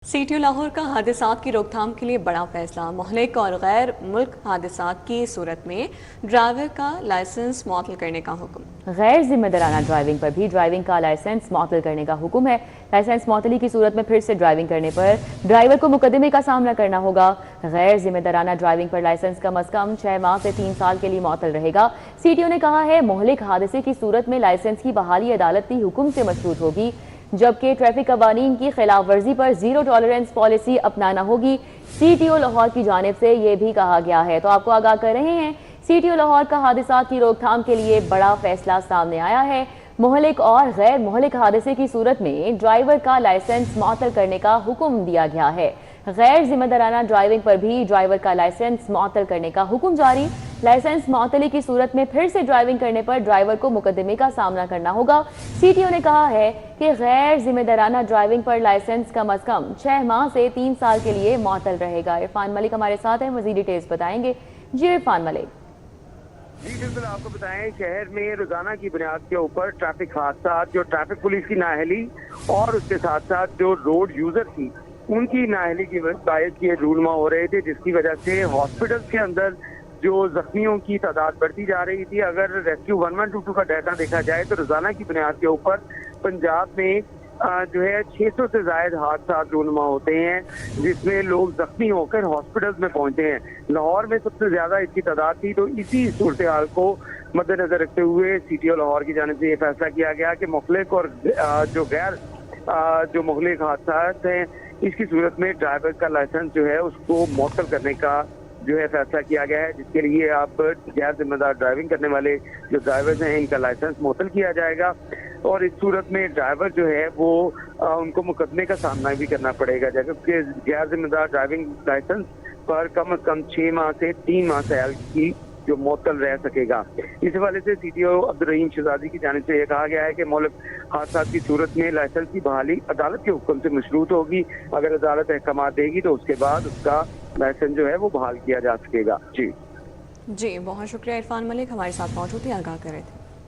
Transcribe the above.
CTO Lahore का हादसात की रोकथाम के लिए बड़ा फैसला। मुहलिक और गैर मुल्क हादसात की सूरत में ड्राइवर का लाइसेंस मुअत्तल करने का हुक्म। गैर जिम्मेदाराना ड्राइविंग पर भी ड्राइविंग का लाइसेंस मुअत्तल करने का हुक्म है। लाइसेंस मुअत्तली की सूरत में फिर से ड्राइविंग करने पर ड्राइवर को मुकदमे का सामना करना होगा। गैर जिम्मेदाराना ड्राइविंग पर लाइसेंस कम अज कम 6 माह से 3 साल के लिए मुअत्तल रहेगा। सीटीओ ने कहा है मुहलिक हादसे की सूरत में लाइसेंस की बहाली अदालती हुक्म से मशरूत होगी, जबकि ट्रैफिक कवानीन की खिलाफ वर्जी पर जीरो टॉलरेंस पॉलिसी अपनाना होगी। सीटीओ लाहौर की जानिब से ये भी कहा गया है। तो आपको आगाह कर रहे हैं, सीटीओ लाहौर का हादसात की रोकथाम के लिए बड़ा फैसला सामने आया है। मुहलिक और गैर मुहलिक हादसे की सूरत में ड्राइवर का लाइसेंस मुअत्तल करने का हुक्म दिया गया है। गैर जिम्मेदाराना ड्राइविंग पर भी ड्राइवर का लाइसेंस मुअत्तल करने का हुक्म जारी। लाइसेंस मुअत्तली की सूरत में फिर से ड्राइविंग करने पर ड्राइवर को मुकदमे का सामना करना होगा। सीटीओ ने कहा है कि गैर जिम्मेदाराना ड्राइविंग पर लाइसेंस कम अज कम 6 माह से 3 साल के लिए मुअत्तल रहेगा। इरफान मलिक हमारे साथ हैं, मजीद डिटेल्स बताएंगे। जी इरफान मलिक। जी बिल्कुल, आपको बताएं, शहर में रोजाना की बुनियाद के ऊपर ट्रैफिक हादसा, जो ट्रैफिक पुलिस की नाअहली और उसके साथ साथ जो रोड यूजर थी उनकी नाअहली की बायस ये रूलमा हो रहे थे, जिसकी वजह से हॉस्पिटल्स के अंदर जो जख्मियों की तादाद बढ़ती जा रही थी। अगर रेस्क्यू 1122 का डाटा देखा जाए तो रोजाना की बुनियाद के ऊपर पंजाब में जो है 600 से ज्यादा हादसा रूनुमा होते हैं, जिसमें लोग जख्मी होकर हॉस्पिटल्स में पहुंचे हैं। लाहौर में सबसे ज्यादा इसकी तादाद थी। तो इसी सूरत हाल को मद्देनजर रखते हुए सीटीओ लाहौर की जानिब से ये फैसला किया गया कि मुखलिक और जो गैर जो मुखलिक हादसा हैं, इसकी सूरत में ड्राइवर का लाइसेंस जो है उसको मुअत्तल करने का जो है फैसला किया गया है, जिसके लिए अब गैर जिम्मेदार ड्राइविंग करने वाले जो ड्राइवर्स हैं इनका लाइसेंस मुअत्तल किया जाएगा। और इस सूरत में ड्राइवर जो है वो उनको मुकदमे का सामना भी करना पड़ेगा, जबकि गैर जिम्मेदार ड्राइविंग लाइसेंस पर कम से कम 6 माह से 3 माह सैल की जो मुअत्तल रह सकेगा। इस हवाले से सीटीओ अब्दुर्रहीम शहजादी की जानिब से यह कहा गया है कि मुल्क हादसा की सूरत में लाइसेंस की बहाली अदालत के हुक्म से मशरूत होगी। अगर अदालत अहकाम देगी तो उसके बाद उसका लाइसेंस जो है वो बहाल किया जा सकेगा। जी बहुत शुक्रिया इरफान मलिक, हमारे साथ मौजूद थे, आगाह कर रहे थे।